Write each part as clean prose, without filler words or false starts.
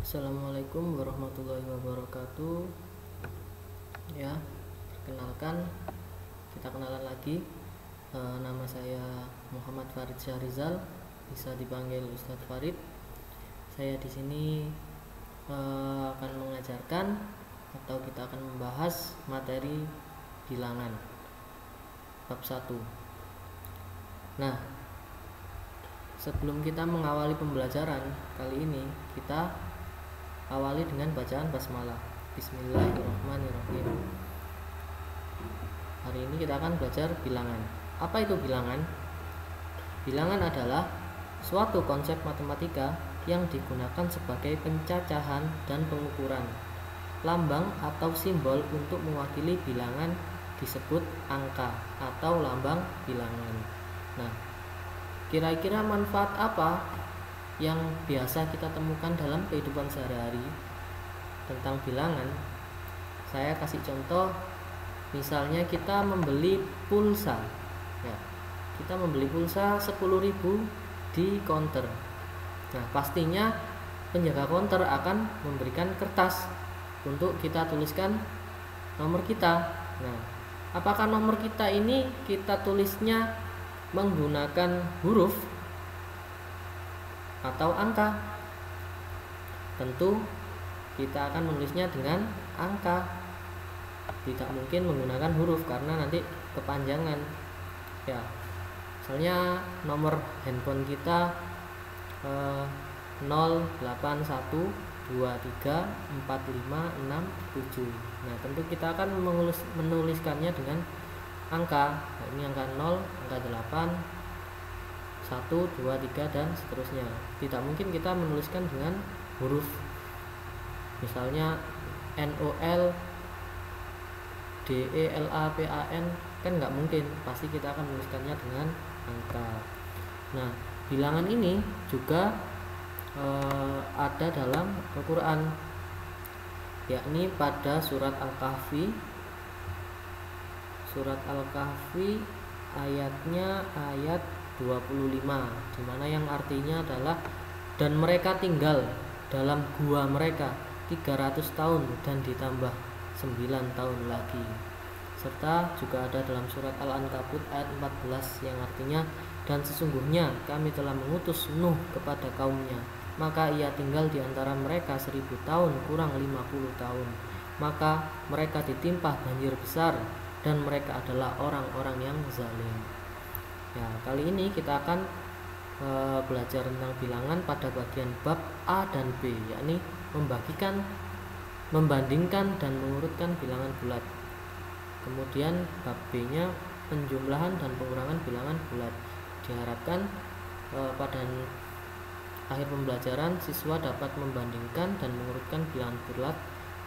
Assalamualaikum warahmatullahi wabarakatuh. Ya, perkenalkan, kita kenalan lagi. Nama saya Muhammad Farid Syahrizal, bisa dipanggil Ustadz Farid. Saya di sini akan mengajarkan atau kita akan membahas materi bilangan bab 1. Nah, sebelum kita mengawali pembelajaran kali ini, kita awali dengan bacaan basmalah. Bismillahirrahmanirrahim. Hari ini kita akan belajar bilangan. Apa itu bilangan? Bilangan adalah suatu konsep matematika yang digunakan sebagai pencacahan dan pengukuran. Lambang atau simbol untuk mewakili bilangan disebut angka atau lambang bilangan. Nah, kira-kira manfaat apa yang biasa kita temukan dalam kehidupan sehari-hari tentang bilangan? Saya kasih contoh, misalnya kita membeli pulsa, ya, kita membeli pulsa 10.000 di counter. Nah, pastinya penjaga counter akan memberikan kertas untuk kita tuliskan nomor kita. Nah, apakah nomor kita ini kita tulisnya menggunakan huruf atau angka? Tentu kita akan menulisnya dengan angka, tidak mungkin menggunakan huruf karena nanti kepanjangan. Ya, misalnya nomor handphone kita 0812345667. Nah, tentu kita akan menuliskannya dengan angka. Nah, ini angka 0, angka 8, 1, 2, 3 dan seterusnya. Tidak mungkin kita menuliskan dengan huruf. Misalnya NOL DELAPAN, kan nggak mungkin, pasti kita akan menuliskannya dengan angka. Nah, bilangan ini juga ada dalam Al-Quran, yakni pada surat Al-Kahfi. Surat Al-Kahfi ayatnya ayat 25, dimana yang artinya adalah dan mereka tinggal dalam gua mereka 300 tahun dan ditambah 9 tahun lagi. Serta juga ada dalam surat Al-Ankabut ayat 14 yang artinya dan sesungguhnya kami telah mengutus Nuh kepada kaumnya, maka ia tinggal di antara mereka 1000 tahun kurang 50 tahun, maka mereka ditimpa banjir besar dan mereka adalah orang-orang yang zalim. Ya, kali ini kita akan belajar tentang bilangan pada bagian bab A dan B, yakni membandingkan dan mengurutkan bilangan bulat. Kemudian bab B-nya penjumlahan dan pengurangan bilangan bulat. Diharapkan pada akhir pembelajaran siswa dapat membandingkan dan mengurutkan bilangan bulat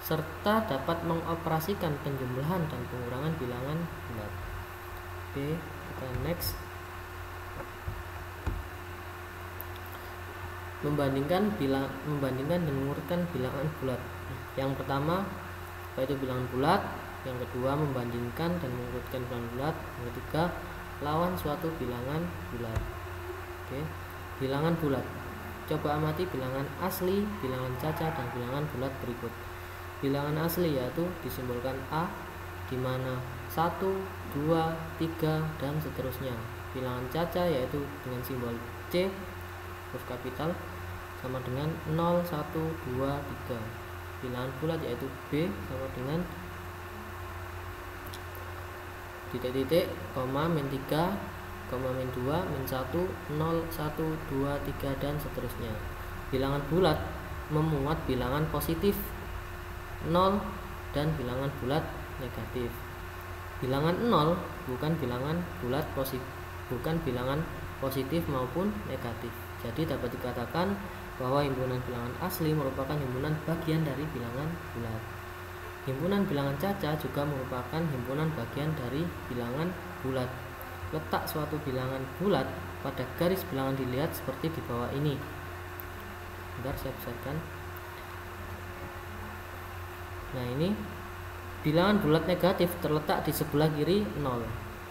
serta dapat mengoperasikan penjumlahan dan pengurangan bilangan bulat. Oke, kita next. Membandingkan dan mengurutkan bilangan bulat. Yang pertama, apa itu bilangan bulat? Yang kedua, membandingkan dan mengurutkan bilangan bulat. Yang ketiga, lawan suatu bilangan bulat. Oke, bilangan bulat. Coba amati bilangan asli, bilangan caca, dan bilangan bulat berikut. Bilangan asli yaitu disimbolkan A, di mana 1, 2, 3 dan seterusnya. Bilangan caca yaitu dengan simbol C, huruf kapital, sama dengan 0, 1, 2, 3. Bilangan bulat yaitu B sama dengan titik-titik, koma, min 3, koma, min 2, min 1, 0, 1, 2, 3 dan seterusnya. Bilangan bulat memuat bilangan positif 0 dan bilangan bulat negatif. Bilangan 0 bukan bilangan bulat bukan bilangan positif maupun negatif. Jadi dapat dikatakan bahwa himpunan bilangan asli merupakan himpunan bagian dari bilangan bulat. Himpunan bilangan caca juga merupakan himpunan bagian dari bilangan bulat. Letak suatu bilangan bulat pada garis bilangan dilihat seperti di bawah ini. Bentar, saya besarkan. Nah, ini bilangan bulat negatif terletak di sebelah kiri 0.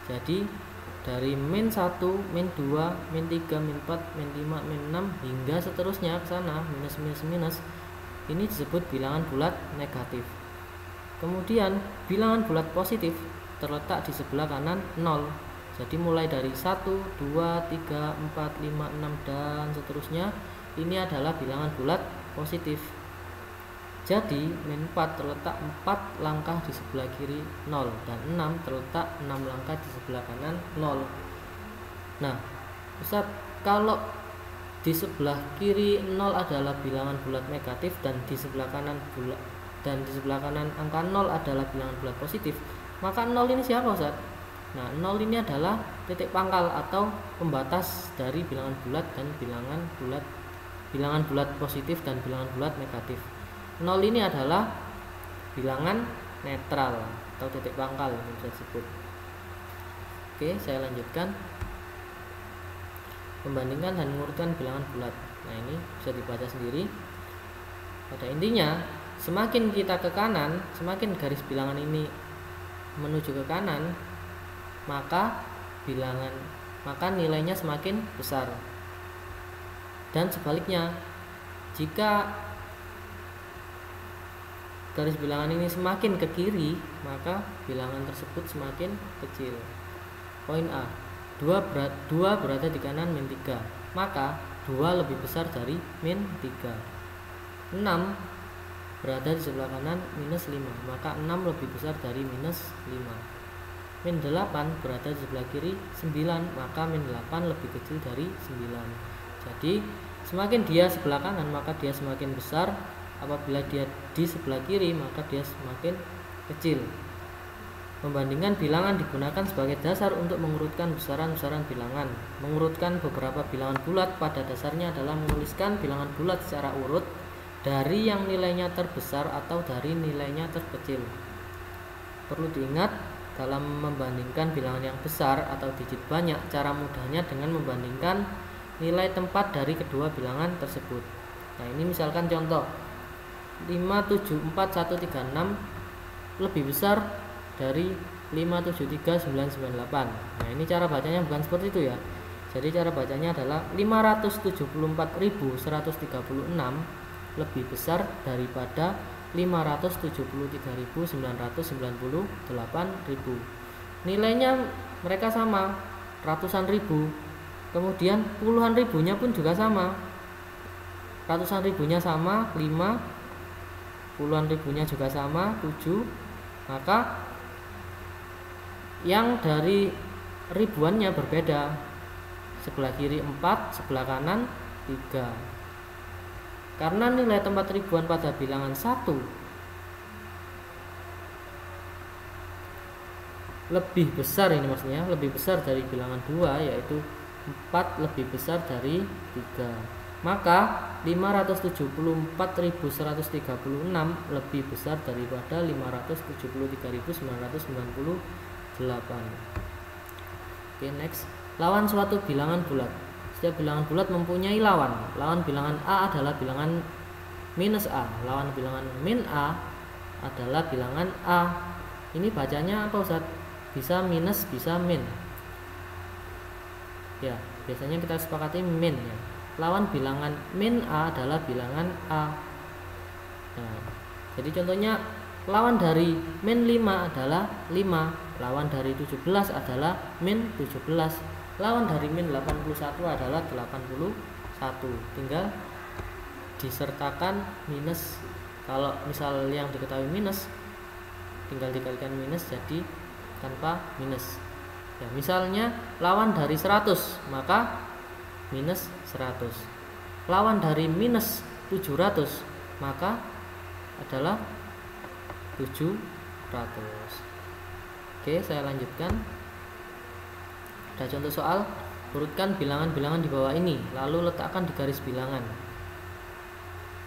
Jadi dari min 1, min 2, min 3, min 4, min 5, min 6 hingga seterusnya ke sana, minus minus minus, Ini disebut bilangan bulat negatif. Kemudian bilangan bulat positif terletak di sebelah kanan 0. Jadi mulai dari 1, 2, 3, 4, 5, 6 dan seterusnya ini adalah bilangan bulat positif. Jadi min 4 terletak 4 langkah di sebelah kiri 0 dan 6 terletak 6 langkah di sebelah kanan 0. Nah, Ustaz, kalau di sebelah kiri 0 adalah bilangan bulat negatif dan di sebelah kanan angka 0 adalah bilangan bulat positif, maka 0 ini siapa, Ustaz? Nah, 0 ini adalah titik pangkal atau pembatas dari bilangan bulat dan bilangan bulat positif dan bilangan bulat negatif. 0 ini adalah bilangan netral atau titik pangkal yang bisa disebut. Oke, saya lanjutkan. Membandingkan dan mengurutkan bilangan bulat. Nah, ini bisa dibaca sendiri. Pada intinya, semakin kita ke kanan, semakin garis bilangan ini menuju ke kanan, maka nilainya semakin besar. Dan sebaliknya, jika garis bilangan ini semakin ke kiri, maka bilangan tersebut semakin kecil. Poin A, 2 berada di kanan min 3, maka 2 lebih besar dari min 3. 6 berada di sebelah kanan minus 5, maka 6 lebih besar dari minus 5. Min 8 berada di sebelah kiri 9, maka min 8 lebih kecil dari 9. Jadi semakin dia sebelah kanan maka dia semakin besar, apabila dia di sebelah kiri maka dia semakin kecil. Membandingkan bilangan digunakan sebagai dasar untuk mengurutkan besaran-besaran bilangan. Mengurutkan beberapa bilangan bulat pada dasarnya adalah menuliskan bilangan bulat secara urut dari yang nilainya terbesar atau dari nilainya terkecil. Perlu diingat, dalam membandingkan bilangan yang besar atau digit banyak, cara mudahnya dengan membandingkan nilai tempat dari kedua bilangan tersebut. Nah, ini misalkan contoh 574136 lebih besar dari 573998. Nah, ini cara bacanya bukan seperti itu ya. Jadi cara bacanya adalah 574.136 lebih besar daripada 573.998.000. Nilainya mereka sama, ratusan ribu. Kemudian puluhan ribunya pun juga sama. Ratusan ribunya sama 5, puluhan ribunya juga sama 7. Maka yang dari ribuannya berbeda. Sebelah kiri 4, sebelah kanan 3. Karena nilai tempat ribuan pada bilangan 1 lebih besar, ini maksudnya lebih besar dari bilangan 2, yaitu 4 lebih besar dari 3. Maka 574.136 lebih besar daripada 573.998. Oke, next. Lawan suatu bilangan bulat. Setiap bilangan bulat mempunyai lawan. Lawan bilangan A adalah bilangan minus A. Lawan bilangan min A adalah bilangan A. Ini bacanya apa, Ustaz? Bisa minus, bisa min. Ya, biasanya kita sepakati min ya. Lawan bilangan min A adalah bilangan A. Nah, jadi contohnya lawan dari min 5 adalah 5, lawan dari 17 adalah min 17, lawan dari min 81 adalah 81. Tinggal disertakan minus. Kalau misal yang diketahui minus, tinggal dikalikan minus jadi tanpa minus. Ya, misalnya lawan dari 100, maka minus 100. Lawan dari minus 700, maka adalah 700. Oke, saya lanjutkan. Ada contoh soal, urutkan bilangan-bilangan di bawah ini, lalu letakkan di garis bilangan.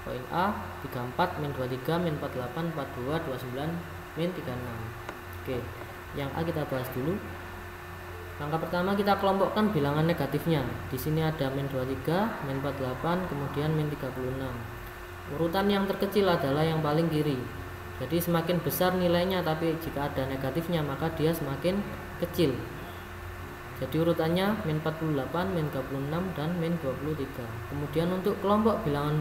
Poin A, 34, min 23, min 48, 42, 29, min 36. Oke, yang A kita bahas dulu. Langkah pertama kita kelompokkan bilangan negatifnya. Di sini ada min 23, min 48, kemudian min 36. Urutan yang terkecil adalah yang paling kiri. Jadi semakin besar nilainya, tapi jika ada negatifnya maka dia semakin kecil. Jadi urutannya min 48, min 36, dan min 23. Kemudian untuk kelompok bilangan